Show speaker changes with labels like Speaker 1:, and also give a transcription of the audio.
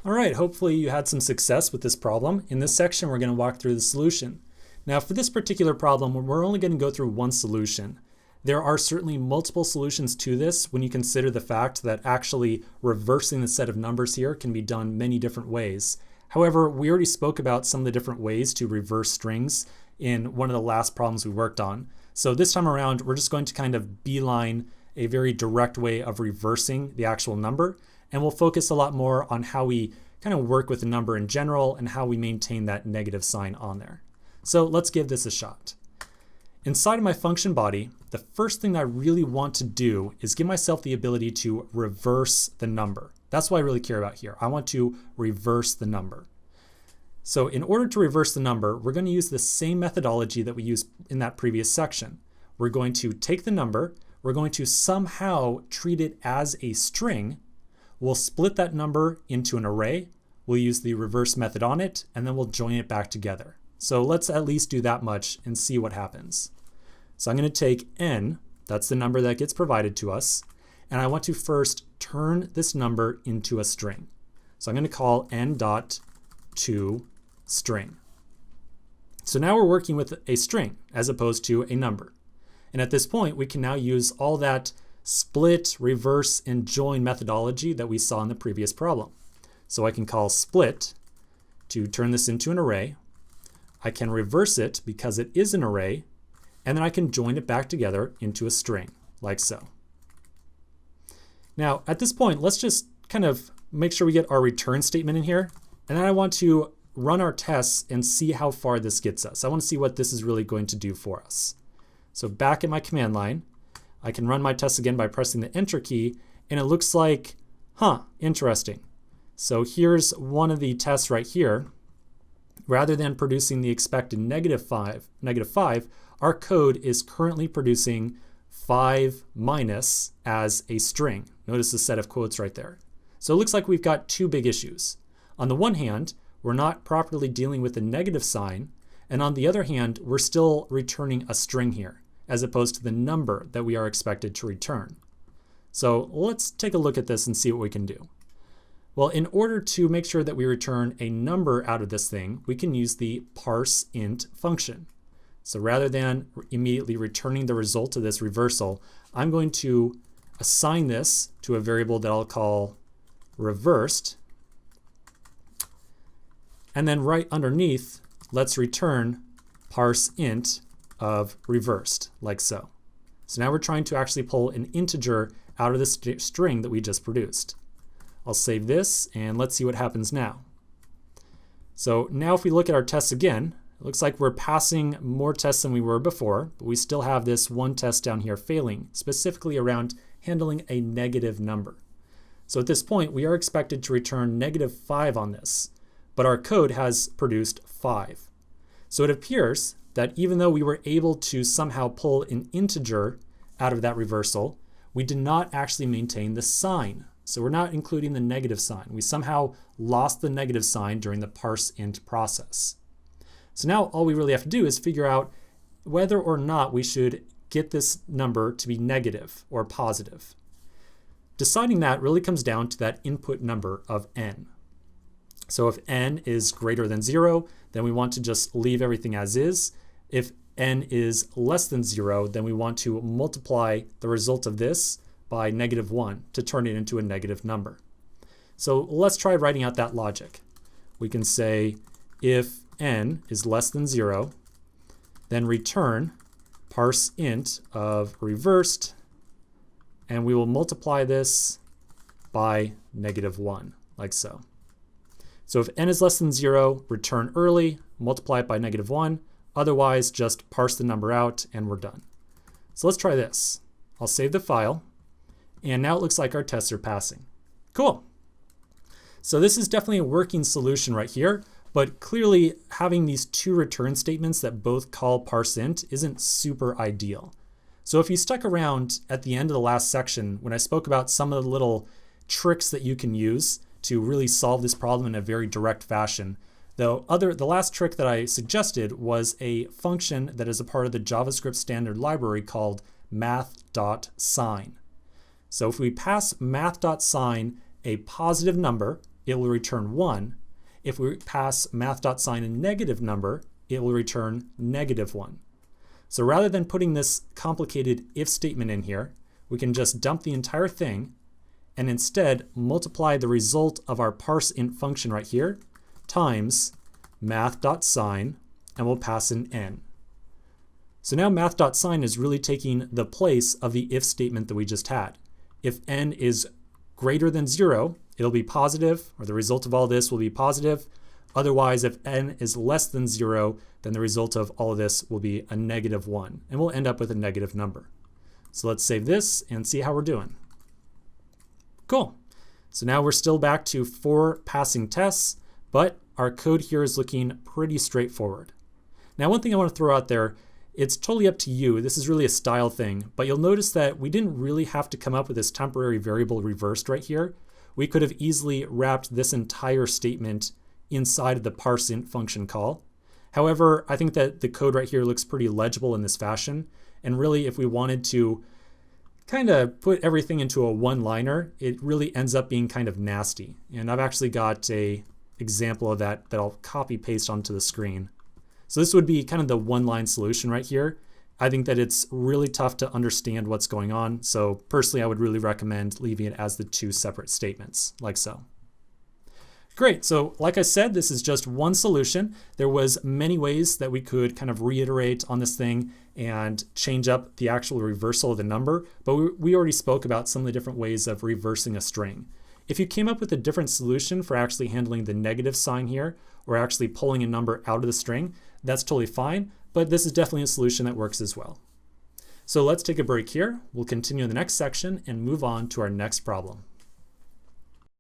Speaker 1: All right, hopefully you had some success with this problem. In this section, we're going to walk through the solution. Now, for this particular problem, we're only going to go through one solution. There are certainly multiple solutions to this when you consider the fact that actually reversing the set of numbers here can be done many different ways. However, we already spoke about some of the different ways to reverse strings in one of the last problems we worked on. So this time around, we're just going to kind of beeline a very direct way of reversing the actual number. And we'll focus a lot more on how we kind of work with the number in general and how we maintain that negative sign on there. So let's give this a shot. Inside of my function body, the first thing that I really want to do is give myself the ability to reverse the number. That's what I really care about here. I want to reverse the number. So in order to reverse the number, we're going to use the same methodology that we used in that previous section. We're going to take the number, we're going to somehow treat it as a string. We'll split that number into an array, we'll use the reverse method on it, and then we'll join it back together. So let's at least do that much and see what happens. So I'm going to take n, that's the number that gets provided to us, and I want to first turn this number into a string. So I'm going to call n.toString. So now we're working with a string as opposed to a number. And at this point, we can now use all that split, reverse, and join methodology that we saw in the previous problem. So I can call split to turn this into an array. I can reverse it because it is an array, and then I can join it back together into a string, like so. Now, at this point, let's just kind of make sure we get our return statement in here, and then I want to run our tests and see how far this gets us. I want to see what this is really going to do for us. So back at my command line, I can run my tests again by pressing the Enter key, and it looks like, interesting. So here's one of the tests right here. Rather than producing the expected -5, our code is currently producing 5 minus as a string. Notice the set of quotes right there. So it looks like we've got two big issues. On the one hand, we're not properly dealing with the negative sign, and on the other hand, we're still returning a string here, as opposed to the number that we are expected to return. So let's take a look at this and see what we can do. Well, in order to make sure that we return a number out of this thing, we can use the parseInt function. So rather than immediately returning the result of this reversal, I'm going to assign this to a variable that I'll call reversed. And then right underneath, let's return parseInt of reversed, like so. So now we're trying to actually pull an integer out of the string that we just produced. I'll save this and let's see what happens now. So now if we look at our tests again, it looks like we're passing more tests than we were before, but we still have this one test down here failing, specifically around handling a negative number. So at this point, we are expected to return -5 on this, but our code has produced 5. So it appears that even though we were able to somehow pull an integer out of that reversal, we did not actually maintain the sign. So we're not including the negative sign. We somehow lost the negative sign during the parseInt process. So now all we really have to do is figure out whether or not we should get this number to be negative or positive. Deciding that really comes down to that input number of n. So if n is greater than 0, then we want to just leave everything as is. If n is less than 0, then we want to multiply the result of this by -1 to turn it into a negative number. So let's try writing out that logic. We can say if n is less than 0, then return parseInt of reversed, and we will multiply this by -1, like so. So if n is less than 0, return early, multiply it by -1, otherwise just parse the number out and we're done. So let's try this. I'll save the file. And now it looks like our tests are passing. Cool. So this is definitely a working solution right here, but clearly having these two return statements that both call parseInt isn't super ideal. So if you stuck around at the end of the last section when I spoke about some of the little tricks that you can use to really solve this problem in a very direct fashion, the last trick that I suggested was a function that is a part of the JavaScript standard library called math.sign. So if we pass math.sign a positive number, it will return 1. If we pass math.sign a negative number, it will return -1. So rather than putting this complicated if statement in here, we can just dump the entire thing and instead multiply the result of our parseInt function right here times math.sign, and we'll pass an n. So now math.sign is really taking the place of the if statement that we just had. If n is greater than 0, it'll be positive, or the result of all this will be positive. Otherwise, if n is less than 0, then the result of all of this will be a -1, and we'll end up with a negative number. So let's save this and see how we're doing. Cool. So now we're still back to 4 passing tests, but our code here is looking pretty straightforward. Now, one thing I want to throw out there, it's totally up to you. This is really a style thing, but you'll notice that we didn't really have to come up with this temporary variable reversed right here. We could have easily wrapped this entire statement inside of the parseInt function call. However, I think that the code right here looks pretty legible in this fashion, and really if we wanted to kind of put everything into a one-liner, it really ends up being kind of nasty. And I've actually got an example of that I'll copy paste onto the screen. So this would be kind of the one-line solution right here. I think that it's really tough to understand what's going on. So personally, I would really recommend leaving it as the 2 separate statements, like so. Great, so like I said, this is just one solution. There was many ways that we could kind of reiterate on this thing and change up the actual reversal of the number, but we already spoke about some of the different ways of reversing a string. If you came up with a different solution for actually handling the negative sign here, or actually pulling a number out of the string, that's totally fine, but this is definitely a solution that works as well. So let's take a break here. We'll continue in the next section and move on to our next problem.